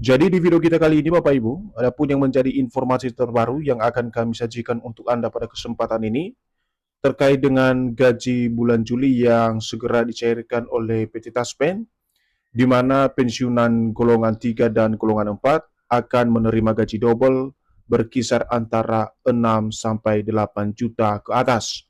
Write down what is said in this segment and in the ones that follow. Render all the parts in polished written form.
Jadi di video kita kali ini Bapak Ibu, adapun yang menjadi informasi terbaru yang akan kami sajikan untuk Anda pada kesempatan ini terkait dengan gaji bulan Juli yang segera dicairkan oleh PT Taspen, di mana pensiunan golongan 3 dan golongan 4 akan menerima gaji double berkisar antara 6 sampai 8 juta ke atas.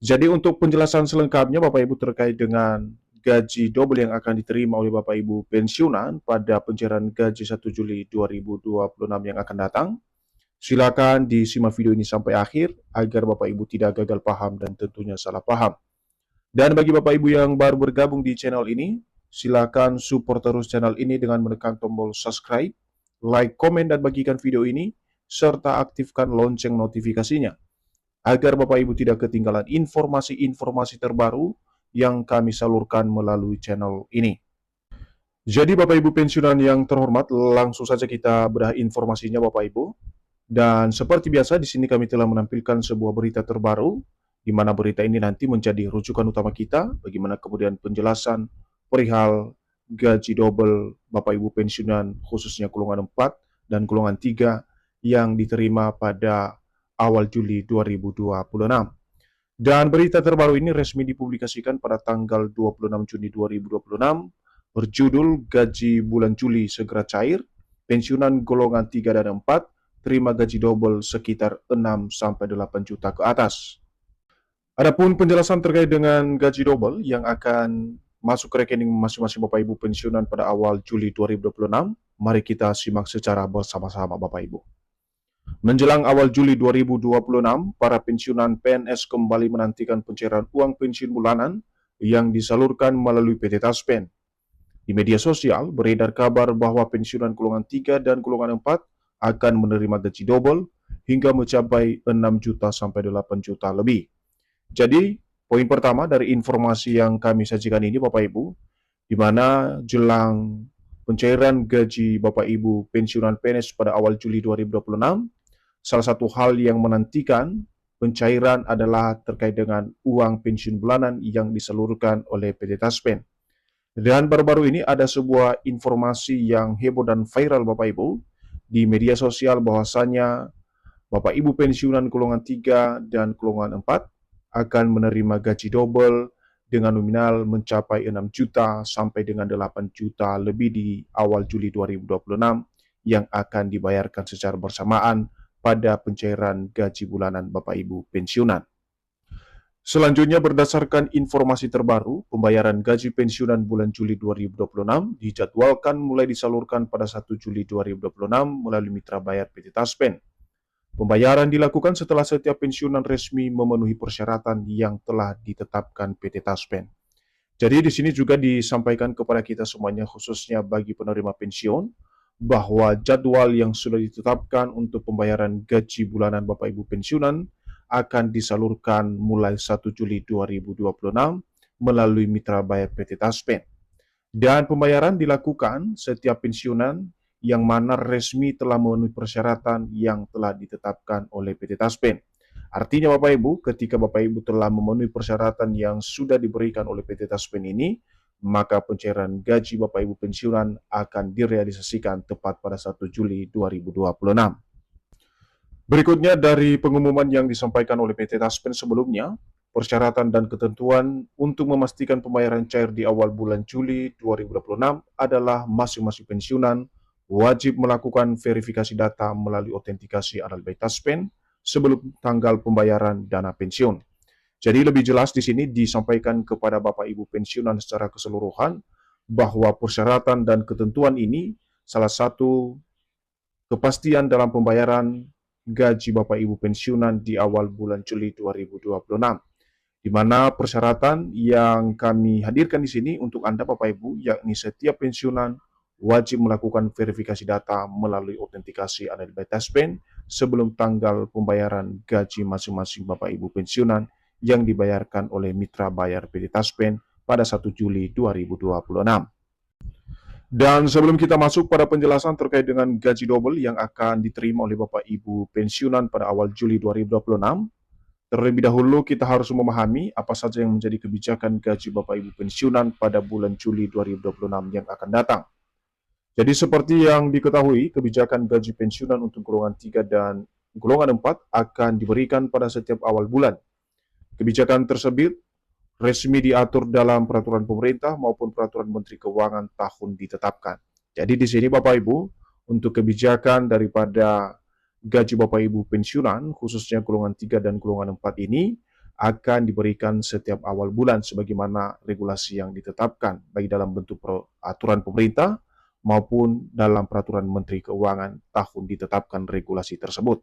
Jadi untuk penjelasan selengkapnya Bapak Ibu terkait dengan gaji double yang akan diterima oleh Bapak Ibu pensiunan pada pencairan gaji 1 Juli 2026 yang akan datang, silakan disimak video ini sampai akhir agar Bapak Ibu tidak gagal paham dan tentunya salah paham. Dan bagi Bapak Ibu yang baru bergabung di channel ini, silakan support terus channel ini dengan menekan tombol subscribe, like, komen, dan bagikan video ini, serta aktifkan lonceng notifikasinya agar Bapak Ibu tidak ketinggalan informasi-informasi terbaru yang kami salurkan melalui channel ini. Jadi Bapak Ibu pensiunan yang terhormat, langsung saja kita bedah informasinya Bapak Ibu. Dan seperti biasa di sini kami telah menampilkan sebuah berita terbaru, di mana berita ini nanti menjadi rujukan utama kita, bagaimana kemudian penjelasan perihal gaji double Bapak Ibu pensiunan khususnya golongan 4 dan golongan 3 yang diterima pada awal Juli 2026. Dan berita terbaru ini resmi dipublikasikan pada tanggal 26 Juni 2026 berjudul Gaji Bulan Juli Segera Cair, Pensiunan Golongan 3 dan 4 terima gaji double sekitar 6 sampai 8 juta ke atas. Adapun penjelasan terkait dengan gaji double yang akan masuk ke rekening masing-masing Bapak Ibu pensiunan pada awal Juli 2026, mari kita simak secara bersama-sama Bapak Ibu. Menjelang awal Juli 2026, para pensiunan PNS kembali menantikan pencairan uang pensiun bulanan yang disalurkan melalui PT Taspen. Di media sosial beredar kabar bahwa pensiunan golongan 3 dan golongan 4 akan menerima gaji double hingga mencapai 6 juta sampai 8 juta lebih. Jadi, poin pertama dari informasi yang kami sajikan ini Bapak Ibu, di mana jelang pencairan gaji Bapak Ibu pensiunan PNS pada awal Juli 2026, salah satu hal yang menantikan pencairan adalah terkait dengan uang pensiun bulanan yang disalurkan oleh PT Taspen. Dan baru-baru ini ada sebuah informasi yang heboh dan viral Bapak Ibu di media sosial bahwasanya Bapak Ibu pensiunan golongan 3 dan golongan 4 akan menerima gaji double dengan nominal mencapai 6 juta sampai dengan 8 juta lebih di awal Juli 2026 yang akan dibayarkan secara bersamaan pada pencairan gaji bulanan Bapak Ibu pensiunan. Selanjutnya, berdasarkan informasi terbaru, pembayaran gaji pensiunan bulan Juli 2026 dijadwalkan mulai disalurkan pada 1 Juli 2026 melalui mitra bayar PT Taspen. Pembayaran dilakukan setelah setiap pensiunan resmi memenuhi persyaratan yang telah ditetapkan PT Taspen. Jadi di sini juga disampaikan kepada kita semuanya, khususnya bagi penerima pensiun, bahwa jadwal yang sudah ditetapkan untuk pembayaran gaji bulanan Bapak Ibu pensiunan akan disalurkan mulai 1 Juli 2026 melalui mitra bayar PT Taspen. Dan pembayaran dilakukan setiap pensiunan yang mana resmi telah memenuhi persyaratan yang telah ditetapkan oleh PT Taspen. Artinya Bapak Ibu, ketika Bapak Ibu telah memenuhi persyaratan yang sudah diberikan oleh PT Taspen ini, maka pencairan gaji Bapak Ibu pensiunan akan direalisasikan tepat pada 1 Juli 2026. Berikutnya dari pengumuman yang disampaikan oleh PT Taspen sebelumnya, persyaratan dan ketentuan untuk memastikan pembayaran cair di awal bulan Juli 2026 adalah masing-masing pensiunan wajib melakukan verifikasi data melalui autentikasi Analytics Taspen sebelum tanggal pembayaran dana pensiun. Jadi lebih jelas di sini disampaikan kepada Bapak Ibu pensiunan secara keseluruhan bahwa persyaratan dan ketentuan ini salah satu kepastian dalam pembayaran gaji Bapak Ibu pensiunan di awal bulan Juli 2026. Di mana persyaratan yang kami hadirkan di sini untuk Anda Bapak Ibu, yakni setiap pensiunan wajib melakukan verifikasi data melalui autentikasi Analytics Taspen sebelum tanggal pembayaran gaji masing-masing Bapak Ibu pensiunan yang dibayarkan oleh mitra bayar PT Taspen pada 1 Juli 2026. Dan sebelum kita masuk pada penjelasan terkait dengan gaji double yang akan diterima oleh Bapak Ibu pensiunan pada awal Juli 2026, terlebih dahulu kita harus memahami apa saja yang menjadi kebijakan gaji Bapak Ibu pensiunan pada bulan Juli 2026 yang akan datang. Jadi seperti yang diketahui, kebijakan gaji pensiunan untuk golongan 3 dan golongan 4 akan diberikan pada setiap awal bulan. Kebijakan tersebut resmi diatur dalam peraturan pemerintah maupun peraturan Menteri Keuangan tahun ditetapkan. Jadi di sini Bapak Ibu, untuk kebijakan daripada gaji Bapak Ibu pensiunan, khususnya golongan 3 dan golongan 4 ini, akan diberikan setiap awal bulan sebagaimana regulasi yang ditetapkan, baik dalam bentuk peraturan pemerintah maupun dalam peraturan Menteri Keuangan tahun ditetapkan regulasi tersebut.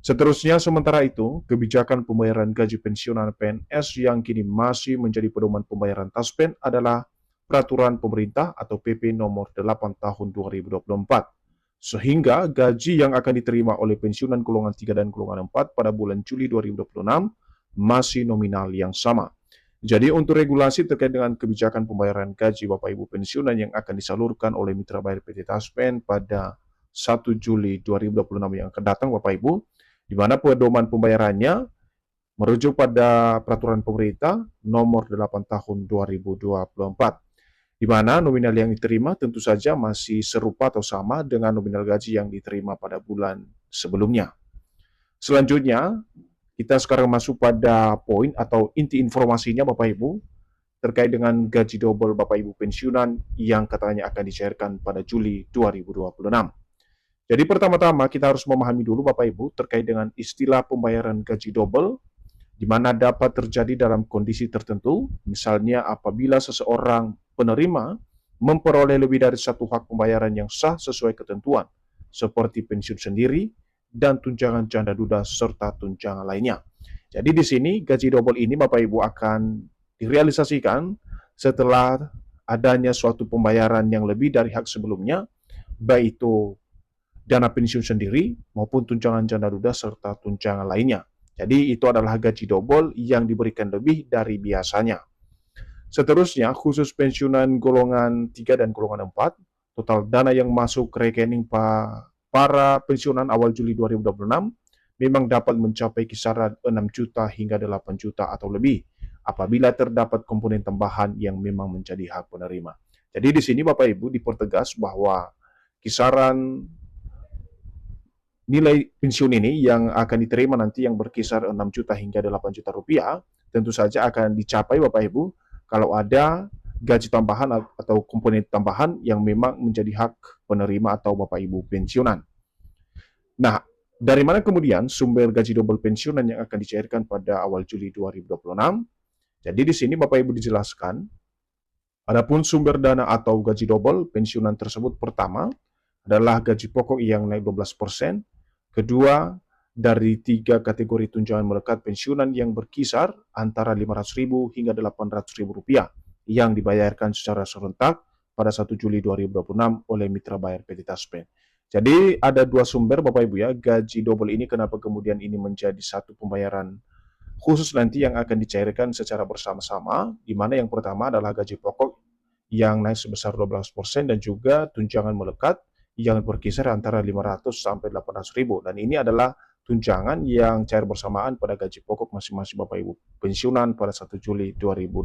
Seterusnya, sementara itu, kebijakan pembayaran gaji pensiunan PNS yang kini masih menjadi pedoman pembayaran TASPEN adalah Peraturan Pemerintah atau PP Nomor 8 Tahun 2024. Sehingga gaji yang akan diterima oleh pensiunan golongan 3 dan golongan 4 pada bulan Juli 2026 masih nominal yang sama. Jadi untuk regulasi terkait dengan kebijakan pembayaran gaji Bapak Ibu pensiunan yang akan disalurkan oleh Mitra Bayar PT TASPEN pada 1 Juli 2026 yang akan datang Bapak Ibu, di mana pedoman pembayarannya merujuk pada peraturan pemerintah nomor 8 tahun 2024, di mana nominal yang diterima tentu saja masih serupa atau sama dengan nominal gaji yang diterima pada bulan sebelumnya. Selanjutnya, kita sekarang masuk pada poin atau inti informasinya Bapak Ibu, terkait dengan gaji double Bapak Ibu pensiunan yang katanya akan dicairkan pada Juli 2026. Jadi pertama-tama kita harus memahami dulu Bapak Ibu terkait dengan istilah pembayaran gaji double, di mana dapat terjadi dalam kondisi tertentu, misalnya apabila seseorang penerima memperoleh lebih dari satu hak pembayaran yang sah sesuai ketentuan, seperti pensiun sendiri dan tunjangan janda duda serta tunjangan lainnya. Jadi di sini gaji double ini Bapak Ibu akan direalisasikan setelah adanya suatu pembayaran yang lebih dari hak sebelumnya, baik itu dana pensiun sendiri maupun tunjangan janda duda serta tunjangan lainnya. Jadi itu adalah gaji double yang diberikan lebih dari biasanya. Seterusnya, khusus pensiunan golongan 3 dan golongan 4, total dana yang masuk ke rekening para pensiunan awal Juli 2026 memang dapat mencapai kisaran 6 juta hingga 8 juta atau lebih apabila terdapat komponen tambahan yang memang menjadi hak penerima. Jadi di sini Bapak Ibu dipertegas bahwa kisaran nilai pensiun ini yang akan diterima nanti yang berkisar 6 juta hingga 8 juta rupiah, tentu saja akan dicapai Bapak Ibu kalau ada gaji tambahan atau komponen tambahan yang memang menjadi hak penerima atau Bapak Ibu pensiunan. Nah, dari mana kemudian sumber gaji double pensiunan yang akan dicairkan pada awal Juli 2026? Jadi di sini Bapak Ibu dijelaskan, adapun sumber dana atau gaji double pensiunan tersebut pertama adalah gaji pokok yang naik 12%, kedua, dari 3 kategori tunjangan melekat pensiunan yang berkisar antara Rp500.000 hingga Rp800.000 yang dibayarkan secara serentak pada 1 Juli 2026 oleh Mitra Bayar PT TASPEN. Jadi ada dua sumber Bapak Ibu ya, gaji double ini kenapa kemudian ini menjadi satu pembayaran khusus nanti yang akan dicairkan secara bersama-sama, di mana yang pertama adalah gaji pokok yang naik sebesar 12% dan juga tunjangan melekat yang berkisar antara 500 sampai 800.000, dan ini adalah tunjangan yang cair bersamaan pada gaji pokok masing-masing Bapak Ibu pensiunan pada 1 Juli 2026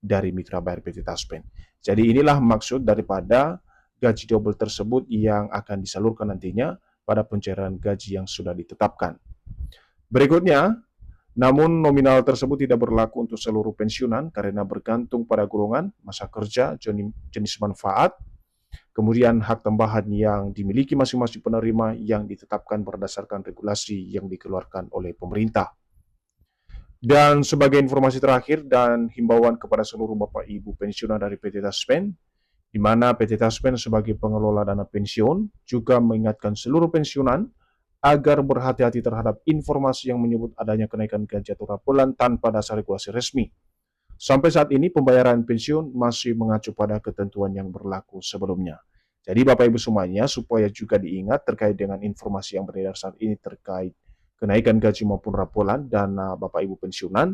dari Mitra Bayar PT TASPEN. Jadi inilah maksud daripada gaji double tersebut yang akan disalurkan nantinya pada pencairan gaji yang sudah ditetapkan. Berikutnya, namun nominal tersebut tidak berlaku untuk seluruh pensiunan karena bergantung pada golongan, masa kerja, jenis manfaat, kemudian hak tambahan yang dimiliki masing-masing penerima yang ditetapkan berdasarkan regulasi yang dikeluarkan oleh pemerintah. Dan sebagai informasi terakhir dan himbauan kepada seluruh Bapak Ibu pensiunan dari PT TASPEN, di mana PT TASPEN sebagai pengelola dana pensiun juga mengingatkan seluruh pensiunan agar berhati-hati terhadap informasi yang menyebut adanya kenaikan gaji atau rapelan tanpa dasar regulasi resmi. Sampai saat ini pembayaran pensiun masih mengacu pada ketentuan yang berlaku sebelumnya. Jadi Bapak Ibu semuanya supaya juga diingat terkait dengan informasi yang beredar saat ini terkait kenaikan gaji maupun rapolan dana Bapak Ibu pensiunan,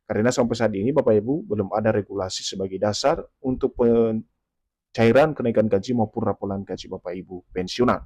karena sampai saat ini Bapak Ibu belum ada regulasi sebagai dasar untuk pencairan kenaikan gaji maupun rapolan gaji Bapak Ibu pensiunan.